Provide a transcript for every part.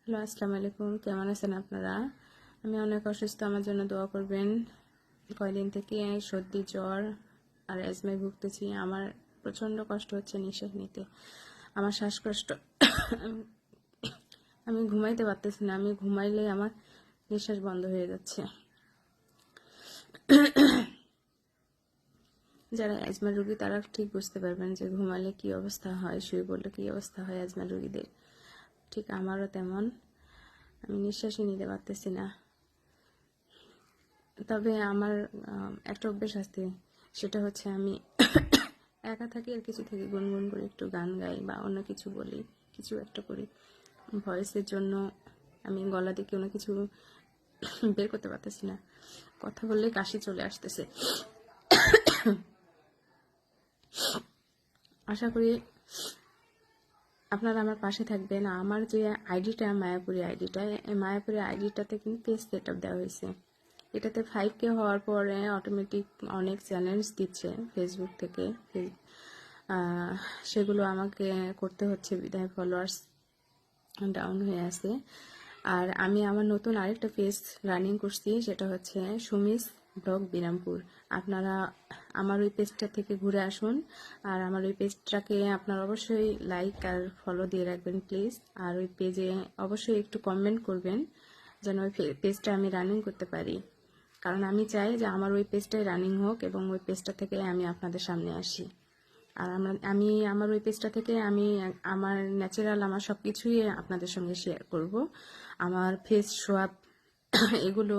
Hello, আসসালামু আলাইকুম। কেমন আছেন আপনারা? আমি অনেক অসুস্থ, আমার জন্য দোয়া করবেন। কয়দিন থেকে সর্দি, জ্বর আর অ্যাজমায় ভুগতেছি। আমার প্রচণ্ড কষ্ট হচ্ছে নিঃশ্বাস নিতে, আমার শ্বাসকষ্ট। আমি ঘুমাইতে পারতেছি না, আমি ঘুমাইলে আমার নিঃশ্বাস বন্ধ হয়ে যাচ্ছে। যারা অ্যাজমা রোগী তারা ঠিক বুঝতে পারবেন যে ঘুমালে কি অবস্থা হয়, শুয়ে পড়লে কি অবস্থা হয় অ্যাজমা রোগীদের। ঠিক আমারও তেমন, আমি নিঃশ্বাসই নিতে পারতেছি না। তবে আমার একটা অভ্যেস আছে, সেটা হচ্ছে আমি একা থাকি আর কিছু থেকে গুনগুন করে একটু গান গাই বা অন্য কিছু বলি, কিছু একটা করি। ভয়েসের জন্য আমি গলা দিয়ে কোনো কিছু বের করতে পারতেছি না, কথা বললে কাশি চলে আসতেছে। আশা করি আপনারা আমার পাশে থাকবেন। আমার যে আইডিটা, মায়াপুরি আইডিটা, এই মায়াপুরি আইডিটাতে কিন্তু পেজ সেট আপ দেওয়া হয়েছে। এটাতে 5K হওয়ার পরে অটোমেটিক অনেক চ্যালেঞ্জ দিচ্ছে ফেসবুক থেকে, সেগুলো আমাকে করতে হচ্ছে, বিধায় ফলোয়ার্স ডাউন হয়ে আছে। আর আমি আমার নতুন আরেকটা পেজ রানিং করছি, সেটা হচ্ছে সুমিস ব্লগ বিরামপুর। আপনারা আমার ওই পেজটা থেকে ঘুরে আসুন, আর আমার ওই পেজটাকে আপনারা অবশ্যই লাইক আর ফলো দিয়ে রাখবেন প্লিজ। আর ওই পেজে অবশ্যই একটু কমেন্ট করবেন যেন ওই পেজটা আমি রানিং করতে পারি, কারণ আমি চাই যে আমার ওই পেজটাই রানিং হোক এবং ওই পেজটা থেকে আমি আপনাদের সামনে আসি। আর আমি আমার ওই পেজটা থেকে আমি আমার ন্যাচারাল আমার সব কিছুই আপনাদের সঙ্গে শেয়ার করব। আমার ফেস সোয়াব এগুলো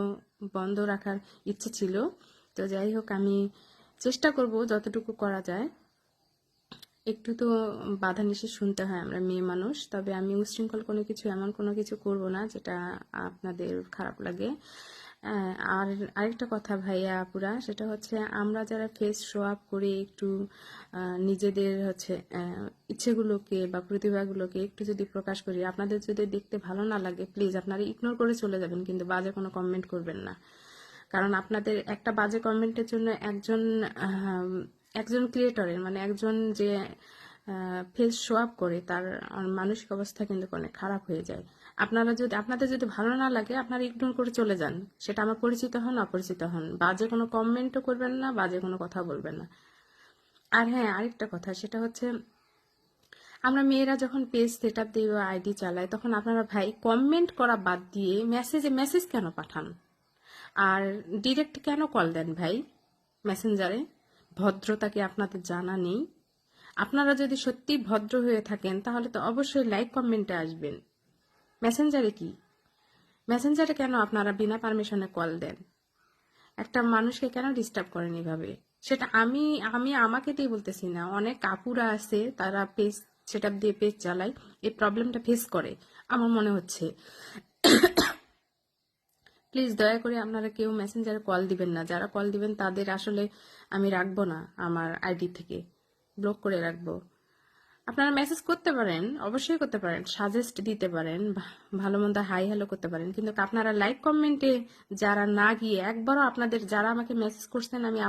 বন্ধ রাখার ইচ্ছে ছিল, তো যাই হোক আমি চেষ্টা করব যতটুকু করা যায়। একটু তো বাধা নিষেধ শুনতে হয়, আমরা মেয়ে মানুষ। তবে আমি উচ্ছৃঙ্খল কোনো কিছু, এমন কোনো কিছু করব না যেটা আপনাদের খারাপ লাগে। আর আরেকটা কথা ভাইয়া আপুরা, সেটা হচ্ছে আমরা যারা ফেস শো আপ করে একটু নিজেদের হচ্ছে ইচ্ছেগুলোকে বা প্রতিভাগুলোকে একটু যদি প্রকাশ করি, আপনাদের যদি দেখতে ভালো না লাগে প্লিজ আপনারা ইগনোর করে চলে যাবেন, কিন্তু বাজে কোনো কমেন্ট করবেন না। কারণ আপনাদের একটা বাজে কমেন্টের জন্য একজন ক্রিয়েটরের, মানে একজন যে ফেস শো আপ করে, তার মানসিক অবস্থা কিন্তু অনেক খারাপ হয়ে যায়। আপনাদের যদি ভালো না লাগে আপনারা ইগনোর করে চলে যান, সেটা আমার পরিচিত হন অপরিচিত হন, বাজে কোনো কমেন্টও করবেন না, বাজে কোনো কথা বলবেন না। আর হ্যাঁ, আরেকটা কথা, সেটা হচ্ছে আমরা মেয়েরা যখন পেজ সেট আপ দিই বা আইডি চালাই, তখন আপনারা ভাই কমেন্ট করা বাদ দিয়ে মেসেজ কেন পাঠান, আর ডিরেক্ট কেন কল দেন ভাই মেসেঞ্জারে? ভদ্রতা কি আপনাদের জানা নেই? আপনারা যদি সত্যি ভদ্র হয়ে থাকেন তাহলে তো অবশ্যই লাইক কমেন্টে আসবেন। মেসেঞ্জারে কি, মেসেঞ্জারে কেন আপনারা বিনা পারমিশনে কল দেন? একটা মানুষকে কেন ডিস্টার্ব করেন এভাবে? সেটা আমি আমি আমাকে দিয়ে বলতেছি না, অনেক কাপুরা আছে তারা পেজ সেট আপ দিয়ে পেজ চালায়, এই প্রবলেমটা ফেস করে আমার মনে হচ্ছে। প্লিজ দয়া করে আপনারা কেউ মেসেঞ্জারে কল দিবেন না। যারা কল দিবেন তাদের আসলে আমি রাখবো না, আমার আইডি থেকে ব্লক করে রাখবো। আপনারা মেসেজ করতে পারেন, অবশ্যই করতে পারেন, সাজেস্ট দিতে পারেন, ভালো মন্দ হাই হ্যালো করতে পারেন, কিন্তু আপনারা লাইক কমেন্টে যারা না গিয়ে একবারও, আপনাদের যারা আমাকে মেসেজ করছেন, আমি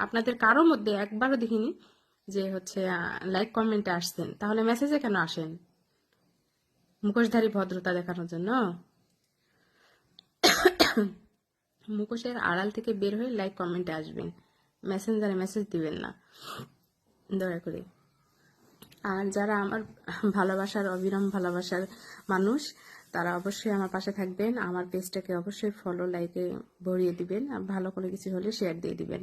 আপনাদের কারো মধ্যে একবারও দেখিনি যে হচ্ছে লাইক কমেন্টে আসছেন। তাহলে মেসেজে কেন আসেন? মুখোশধারী ভদ্রতা দেখানোর জন্য? মুখোশের আড়াল থেকে বের হয়ে লাইক কমেন্টে আসবেন, মেসেঞ্জারে মেসেজ দিবেন না দয়া করে। আর যারা আমার ভালোবাসার, অবিরাম ভালোবাসার মানুষ, তারা অবশ্যই আমার পাশে থাকবেন। আমার পেজটাকে অবশ্যই ফলো, লাইকে ভরিয়ে দিবেন, আর ভালো করে কিছু হলে শেয়ার দিয়ে দিবেন।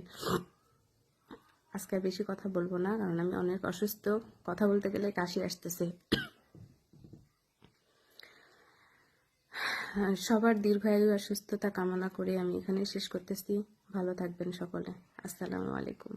আজকে আর বেশি কথা বলবো না, কারণ আমি অনেক অসুস্থ, কথা বলতে গেলে কাশি আসতেছে। সবার দীর্ঘায়ু আর সুস্থতা কামনা করে আমি এখানে শেষ করতেছি। ভালো থাকবেন সকলে। আসসালামু আলাইকুম।